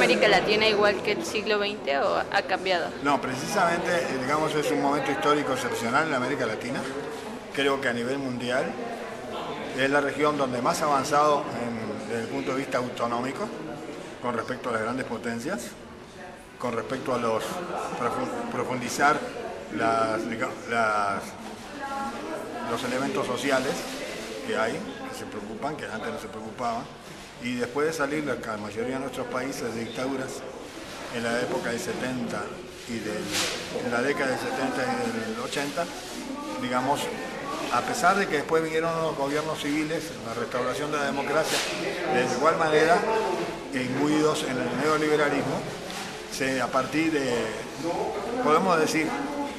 América Latina igual que el siglo XX o ha cambiado? No, precisamente, digamos, es un momento histórico excepcional en América Latina. Creo que a nivel mundial es la región donde más ha avanzado desde el punto de vista autonómico con respecto a las grandes potencias, con respecto a profundizar los elementos sociales que hay, que se preocupan, que antes no se preocupaban, y después de salir la mayoría de nuestros países de dictaduras en la época del 70 en la década del 70 y del 80, digamos, a pesar de que después vinieron los gobiernos civiles, la restauración de la democracia, de igual manera, imbuidos en el neoliberalismo, a partir de, podemos decir,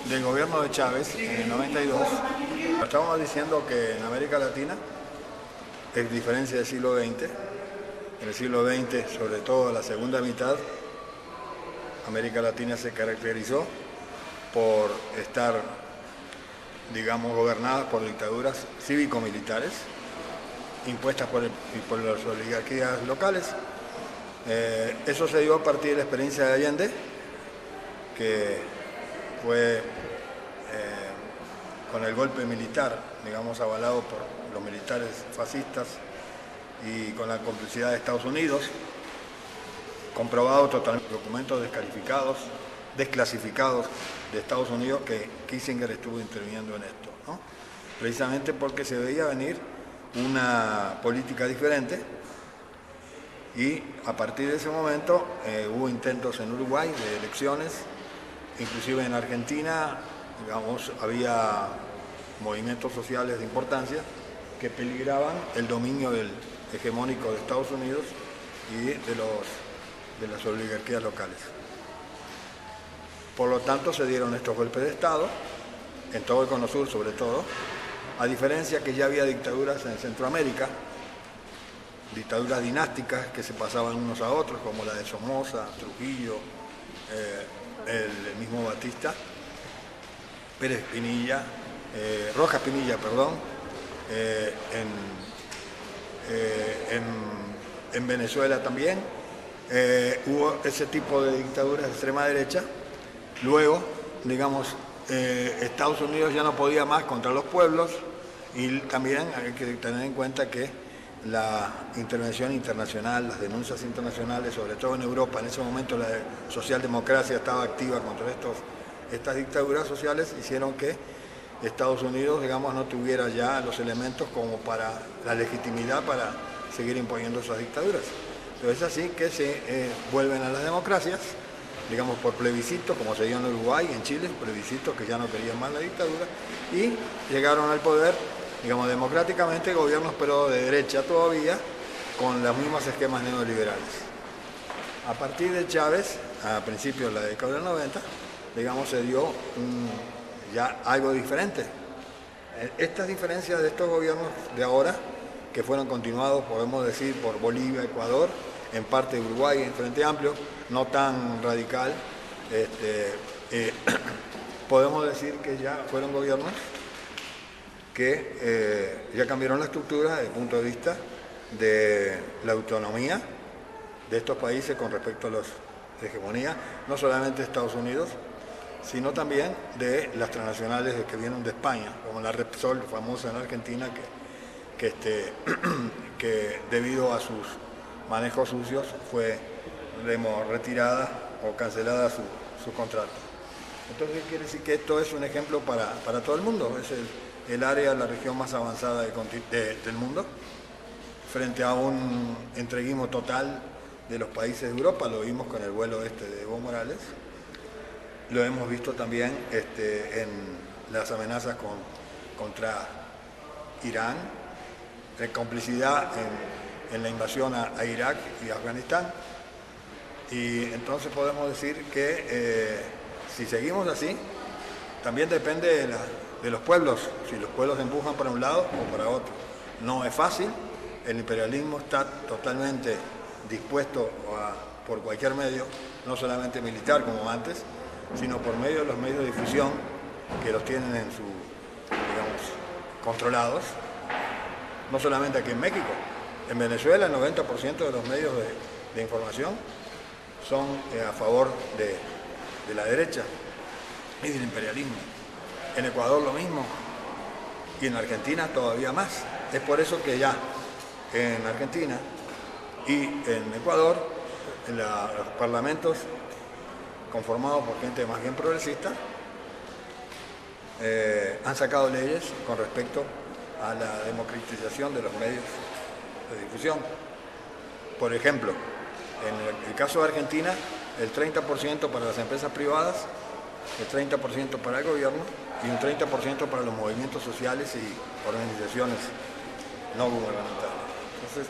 del gobierno de Chávez en el 92, estamos diciendo que en América Latina, en diferencia del siglo XX, en el siglo XX, sobre todo la segunda mitad, América Latina se caracterizó por estar, digamos, gobernada por dictaduras cívico-militares impuestas por las oligarquías locales. Eso se dio a partir de la experiencia de Allende, que fue con el golpe militar, digamos, avalado por los militares fascistas y con la complicidad de Estados Unidos, comprobado totalmente, documentos desclasificados de Estados Unidos, que Kissinger estuvo interviniendo en esto, ¿no? Precisamente porque se veía venir una política diferente, y a partir de ese momento hubo intentos en Uruguay de elecciones, inclusive en Argentina, digamos, había movimientos sociales de importancia que peligraban el dominio hegemónico de Estados Unidos y de las oligarquías locales. Por lo tanto, se dieron estos golpes de Estado, en todo el Cono Sur sobre todo, a diferencia que ya había dictaduras en Centroamérica, dictaduras dinásticas que se pasaban unos a otros, como la de Somoza, Trujillo, el mismo Batista, Rojas Pinilla, perdón, en Venezuela también. Hubo ese tipo de dictaduras de extrema derecha. Luego, digamos, Estados Unidos ya no podía más contra los pueblos, y también hay que tener en cuenta que la intervención internacional, las denuncias internacionales, sobre todo en Europa, en ese momento la socialdemocracia estaba activa contra estas dictaduras sociales, hicieron que Estados Unidos, digamos, no tuviera ya los elementos como para la legitimidad para seguir imponiendo esas dictaduras. Pero es así que se vuelven a las democracias, digamos, por plebiscito, como se dio en Uruguay, en Chile, plebiscitos que ya no querían más la dictadura, y llegaron al poder, digamos, democráticamente, gobiernos pero de derecha todavía, con los mismos esquemas neoliberales. A partir de Chávez, a principios de la década del 90, digamos, se dio ya algo diferente. Estas diferencias de estos gobiernos de ahora, que fueron continuados, podemos decir, por Bolivia, Ecuador, en parte de Uruguay, en Frente Amplio, no tan radical, podemos decir que ya fueron gobiernos que ya cambiaron la estructura desde el punto de vista de la autonomía de estos países con respecto a la hegemonía, no solamente de Estados Unidos, sino también de las transnacionales que vienen de España, como la Repsol, famosa en Argentina, que debido a sus manejos sucios fue retirada o cancelada su contrato. Entonces quiere decir que esto es un ejemplo para todo el mundo, es el área, la región más avanzada del mundo, frente a un entreguismo total de los países de Europa. Lo vimos con el vuelo de Evo Morales, lo hemos visto también en las amenazas contra Irán, en complicidad en la invasión a Irak y Afganistán. Y entonces podemos decir que si seguimos así, también depende de los pueblos, si los pueblos empujan para un lado o para otro. No es fácil, el imperialismo está totalmente dispuesto por cualquier medio, no solamente militar como antes, sino por medio de los medios de difusión que los tienen digamos, controlados, no solamente aquí en México, en Venezuela el 90% de los medios de información son a favor de la derecha y del imperialismo. En Ecuador lo mismo, y en Argentina todavía más. Es por eso que ya en Argentina y en Ecuador, los parlamentos conformados por gente más bien progresista han sacado leyes con respecto a la democratización de los medios de difusión. Por ejemplo, en el caso de Argentina, el 30% para las empresas privadas, el 30% para el gobierno y un 30% para los movimientos sociales y organizaciones no gubernamentales. Entonces,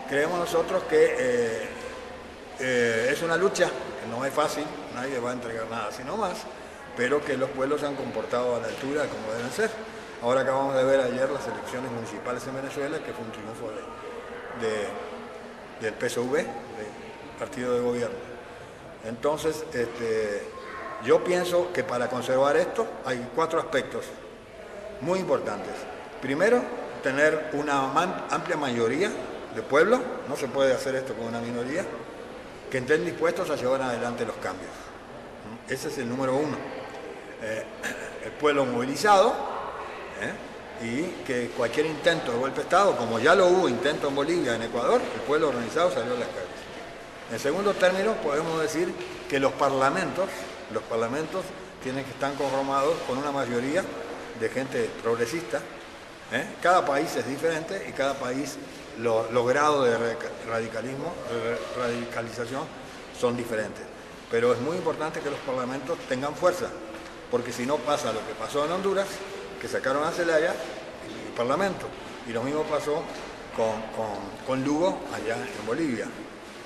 creemos nosotros que es una lucha, que no es fácil, nadie va a entregar nada sino más, pero que los pueblos se han comportado a la altura como deben ser. Ahora acabamos de ver ayer las elecciones municipales en Venezuela, que fue un triunfo del PSUV, del partido de gobierno. Entonces, yo pienso que para conservar esto hay 4 aspectos muy importantes. Primero, tener una amplia mayoría de pueblo, no se puede hacer esto con una minoría, que estén dispuestos a llevar adelante los cambios. Ese es el número 1. El pueblo movilizado, y que cualquier intento de golpe de Estado, como ya lo hubo intento en Bolivia, en Ecuador, el pueblo organizado salió a las calles. En segundo término, podemos decir que los parlamentos tienen que estar conformados con una mayoría de gente progresista. Cada país es diferente y cada país los grados de radicalización son diferentes. Pero es muy importante que los parlamentos tengan fuerza, porque si no pasa lo que pasó en Honduras, que sacaron a Zelaya el parlamento, y lo mismo pasó con Lugo allá en Bolivia.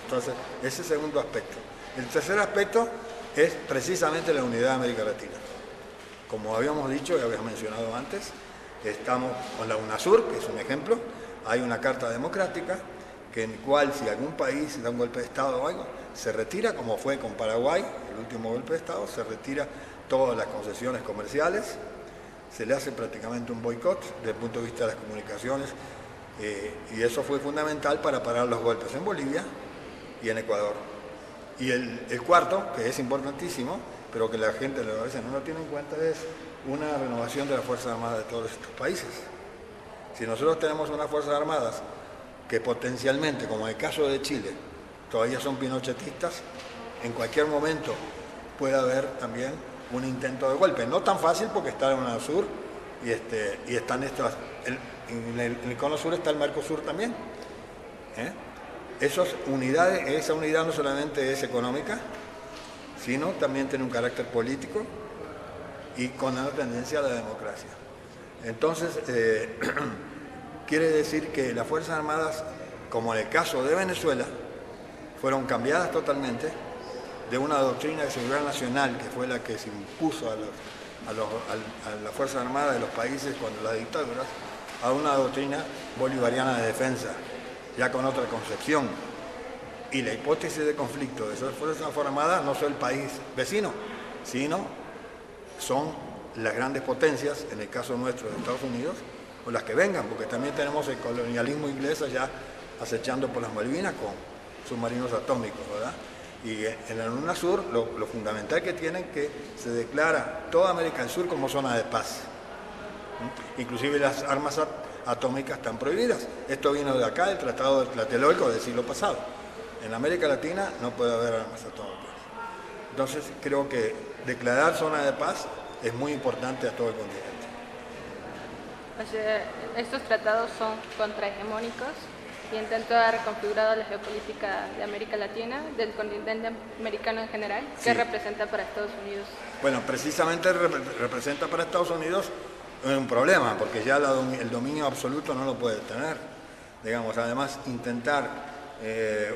Entonces, ese es el segundo aspecto. El tercer aspecto es precisamente la unidad de América Latina. Como habíamos dicho y habíamos mencionado antes, estamos con la UNASUR, que es un ejemplo. Hay una carta democrática en la cual si algún país da un golpe de Estado o algo, se retira, como fue con Paraguay, el último golpe de Estado, se retira todas las concesiones comerciales, se le hace prácticamente un boicot desde el punto de vista de las comunicaciones, y eso fue fundamental para parar los golpes en Bolivia y en Ecuador. Y el cuarto, que es importantísimo, pero que la gente a veces no lo tiene en cuenta, es una renovación de las Fuerzas Armadas de todos estos países. Si nosotros tenemos unas Fuerzas Armadas que potencialmente, como en el caso de Chile, todavía son pinochetistas, en cualquier momento puede haber también un intento de golpe. No tan fácil porque está en el sur y están estas, en el cono sur está el Mercosur también. Esa unidad no solamente es económica, sino también tiene un carácter político y con una tendencia a la democracia. Entonces, quiere decir que las Fuerzas Armadas, como en el caso de Venezuela, fueron cambiadas totalmente de una doctrina de seguridad nacional, que fue la que se impuso a las Fuerzas Armadas de los países cuando las dictaduras, a una doctrina bolivariana de defensa, ya con otra concepción. Y la hipótesis de conflicto de esas Fuerzas Armadas no son el país vecino, sino son las grandes potencias, en el caso nuestro de Estados Unidos, o las que vengan, porque también tenemos el colonialismo inglés allá acechando por las Malvinas con submarinos atómicos, ¿verdad? Y en la UNASUR lo fundamental que tienen que se declara toda América del Sur como zona de paz. Inclusive las armas atómicas están prohibidas. Esto vino de acá, del Tratado de Tlatelolco del siglo pasado. En América Latina no puede haber armas atómicas. Entonces creo que declarar zona de paz es muy importante a todo el continente. O sea, estos tratados son contrahegemónicos y intentan reconfigurar la geopolítica de América Latina, del continente americano en general. ¿Qué representa para Estados Unidos? Bueno, precisamente representa para Estados Unidos un problema, porque ya el dominio absoluto no lo puede tener. Digamos, además, intentar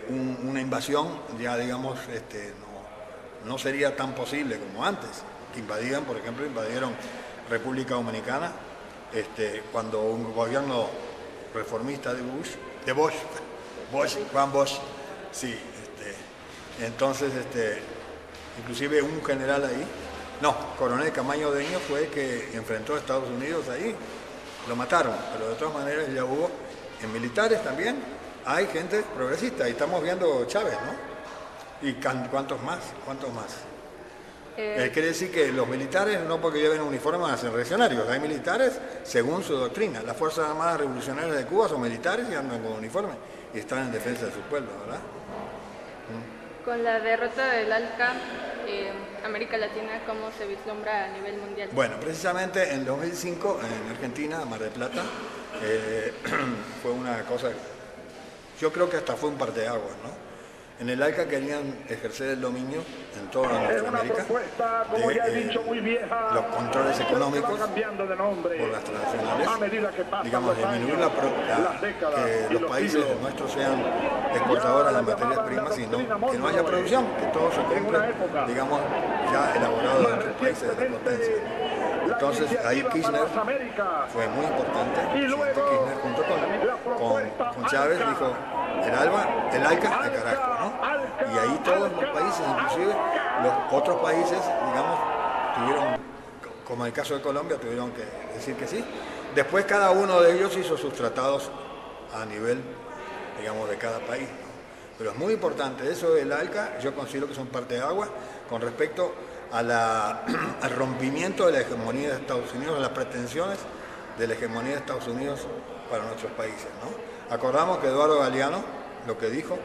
una invasión, ya digamos, no sería tan posible como antes, que invadían, por ejemplo, invadieron República Dominicana, cuando un gobierno reformista de Juan Bosch, sí, entonces, inclusive un general ahí, Coronel Camaño Deño fue el que enfrentó a Estados Unidos ahí, lo mataron, pero de todas maneras ya hubo, en militares también, hay gente progresista, y estamos viendo Chávez, ¿no? ¿Y cuántos más? ¿Cuántos más? Quiere decir que los militares, no porque lleven uniforme, van a ser reaccionarios. Hay militares según su doctrina. Las Fuerzas Armadas Revolucionarias de Cuba son militares y andan con uniforme y están en defensa de su pueblo, ¿verdad? Con la derrota del ALCA, América Latina, ¿cómo se vislumbra a nivel mundial? Bueno, precisamente en 2005 en Argentina, Mar del Plata, fue una cosa, yo creo que hasta fue un parteaguas, ¿no? En el ALCA querían ejercer el dominio en toda Norteamérica de los controles económicos por las transnacionales, digamos, disminuir que los países nuestros sean exportadores de materias primas, sino que no haya producción, que todo se compre, digamos, ya elaborado dentro de países de la potencia. Entonces ahí Kirchner fue muy importante, el presidente Kirchner junto con Chávez dijo, el ALCA al carajo, ¿no? Y ahí todos los países, inclusive los otros países, digamos, tuvieron, como en el caso de Colombia, tuvieron que decir que sí. Después cada uno de ellos hizo sus tratados a nivel, digamos, de cada país, ¿no? Pero es muy importante, eso del ALCA, yo considero que son parteaguas con respecto al rompimiento de la hegemonía de Estados Unidos, a las pretensiones de la hegemonía de Estados Unidos para nuestros países, ¿no? Acordamos que Eduardo Galeano, lo que dijo,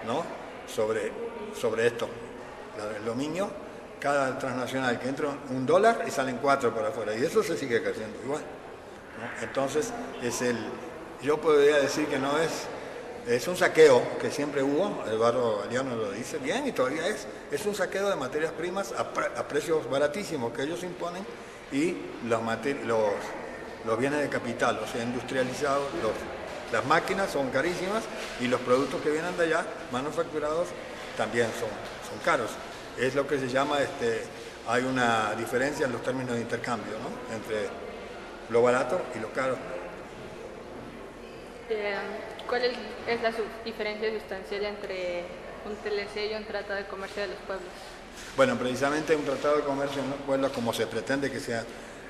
¿no? sobre esto, el dominio, cada transnacional que entra $1 y salen 4 para afuera, y eso se sigue creciendo igual, ¿no? Entonces, yo podría decir que no es un saqueo que siempre hubo, Eduardo Galeano lo dice bien y todavía es un saqueo de materias primas a precios baratísimos que ellos imponen y los bienes de capital, o sea, industrializados, las máquinas son carísimas y los productos que vienen de allá, manufacturados, también son caros. Es lo que se llama, hay una diferencia en los términos de intercambio, ¿no? Entre lo barato y lo caro. ¿Cuál es la diferencia sustancial entre un TLC y un Tratado de Comercio de los Pueblos? Bueno, precisamente un Tratado de Comercio de los Pueblos, como se pretende que sea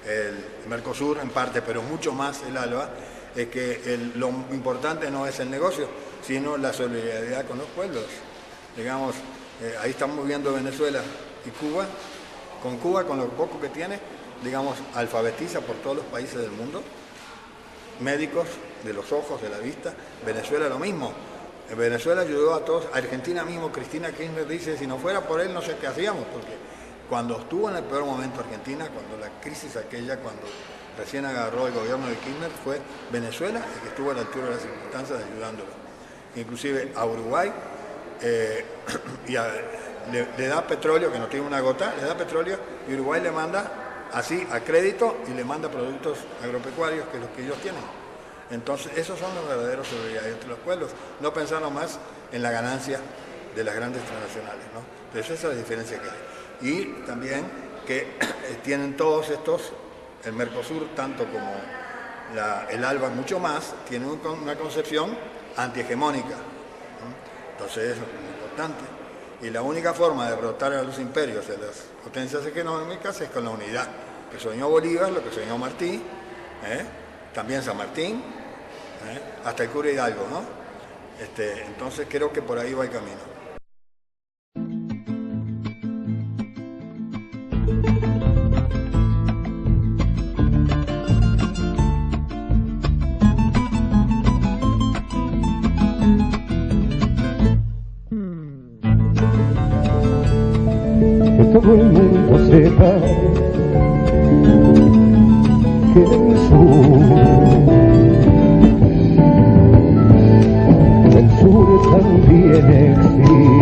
el Mercosur en parte, pero mucho más el ALBA, es que lo importante no es el negocio, sino la solidaridad con los pueblos. Digamos, ahí estamos viendo Venezuela y Cuba. Con lo poco que tiene, digamos, alfabetiza por todos los países del mundo, médicos de los ojos, de la vista. Venezuela lo mismo. En Venezuela ayudó a todos. Argentina mismo, Cristina Kirchner dice, si no fuera por él no sé qué hacíamos, porque cuando estuvo en el peor momento Argentina, cuando la crisis aquella, cuando recién agarró el gobierno de Kirchner, fue Venezuela el que estuvo a la altura de las circunstancias ayudándolo. Inclusive a Uruguay le da petróleo, que no tiene una gota, le da petróleo y Uruguay le manda así a crédito y le manda productos agropecuarios, que es lo que ellos tienen. Entonces esos son los verdaderos solidaridad entre los pueblos, no pensar nomás en la ganancia de las grandes transnacionales, ¿no? Entonces esa es la diferencia que hay. Y también que tienen todos estos, el Mercosur tanto como el ALBA mucho más, tienen una concepción antihegemónica, ¿no? Entonces eso es muy importante. Y la única forma de derrotar a los imperios de las potencias económicas es con la unidad, que soñó Bolívar, lo que soñó Martí, también San Martín, hasta el cura Hidalgo, ¿no? Entonces creo que por ahí va el camino. Todo el mundo sepa que el sur también existe.